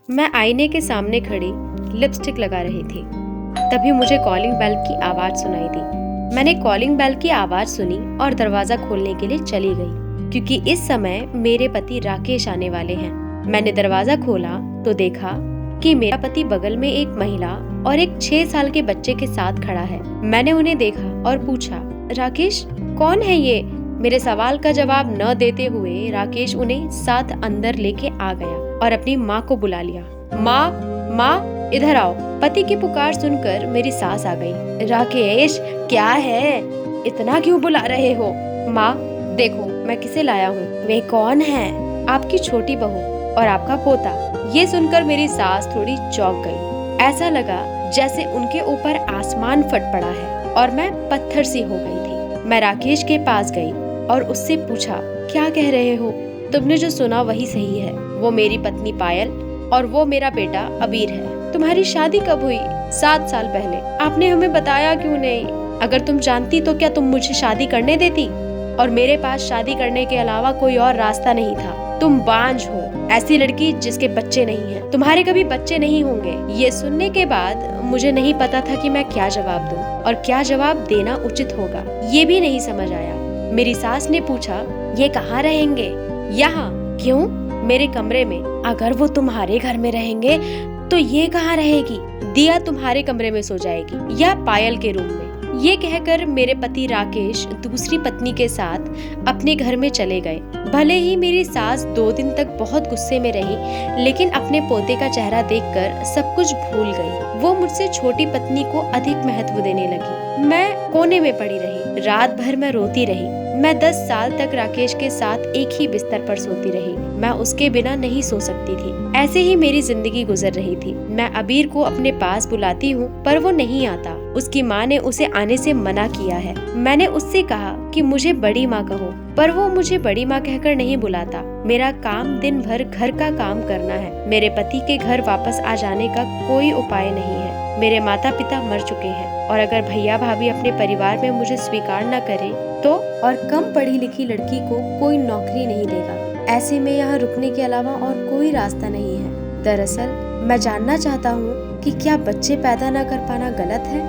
मैं आईने के सामने खड़ी लिपस्टिक लगा रही थी। तभी मुझे कॉलिंग बेल की आवाज सुनाई दी। मैंने कॉलिंग बेल की आवाज सुनी और दरवाजा खोलने के लिए चली गई, क्योंकि इस समय मेरे पति राकेश आने वाले हैं। मैंने दरवाजा खोला तो देखा कि मेरा पति बगल में एक महिला और एक 6 साल के बच्चे के साथ खड़ा है। मैंने उन्हें देखा और पूछा, राकेश कौन है ये? मेरे सवाल का जवाब न देते हुए राकेश उन्हें साथ अंदर लेके आ गया और अपनी माँ को बुला लिया। माँ, माँ इधर आओ। पति की पुकार सुनकर मेरी सास आ गई। राकेश क्या है, इतना क्यों बुला रहे हो? माँ देखो मैं किसे लाया हूँ। वे कौन है? आपकी छोटी बहू और आपका पोता। ये सुनकर मेरी सास थोड़ी चौंक गई। ऐसा लगा जैसे उनके ऊपर आसमान फट पड़ा है और मैं पत्थर सी हो गई थी। मैं राकेश के पास गई और उससे पूछा, क्या कह रहे हो? तुमने जो सुना वही सही है। वो मेरी पत्नी पायल और वो मेरा बेटा अबीर है। तुम्हारी शादी कब हुई? 7 साल पहले। आपने हमें बताया क्यों नहीं? अगर तुम जानती तो क्या तुम मुझे शादी करने देती? और मेरे पास शादी करने के अलावा कोई और रास्ता नहीं था। तुम बांझ हो, ऐसी लड़की जिसके बच्चे नहीं हैं। तुम्हारे कभी बच्चे नहीं होंगे। ये सुनने के बाद मुझे नहीं पता था कि मैं क्या जवाब दूं और क्या जवाब देना उचित होगा, ये भी नहीं समझ आया। मेरी सास ने पूछा, ये कहाँ रहेंगे? यहाँ। क्यों? मेरे कमरे में। अगर वो तुम्हारे घर में रहेंगे तो ये कहाँ रहेगी? दिया तुम्हारे कमरे में सो जाएगी या पायल के रूम में। ये कहकर मेरे पति राकेश दूसरी पत्नी के साथ अपने घर में चले गए। भले ही मेरी सास 2 दिन तक बहुत गुस्से में रही, लेकिन अपने पोते का चेहरा देखकर सब कुछ भूल गई। वो मुझसे छोटी पत्नी को अधिक महत्व देने लगी। मैं कोने में पड़ी रही। रात भर मैं रोती रही। मैं 10 साल तक राकेश के साथ एक ही बिस्तर पर सोती रही। मैं उसके बिना नहीं सो सकती थी। ऐसे ही मेरी जिंदगी गुजर रही थी। मैं अबीर को अपने पास बुलाती हूँ पर वो नहीं आता। उसकी माँ ने उसे आने से मना किया है। मैंने उससे कहा कि मुझे बड़ी माँ कहो, पर वो मुझे बड़ी माँ कहकर नहीं बुलाता। मेरा काम दिन भर घर का काम करना है। मेरे पति के घर वापस आ जाने का कोई उपाय नहीं है। मेरे माता पिता मर चुके हैं और अगर भैया भाभी अपने परिवार में मुझे स्वीकार न करे तो, और कम पढ़ी लिखी लड़की को कोई नौकरी नहीं देगा। ऐसे में यहाँ रुकने के अलावा और कोई रास्ता नहीं है। दरअसल मैं जानना चाहता हूँ कि क्या बच्चे पैदा न कर पाना गलत है?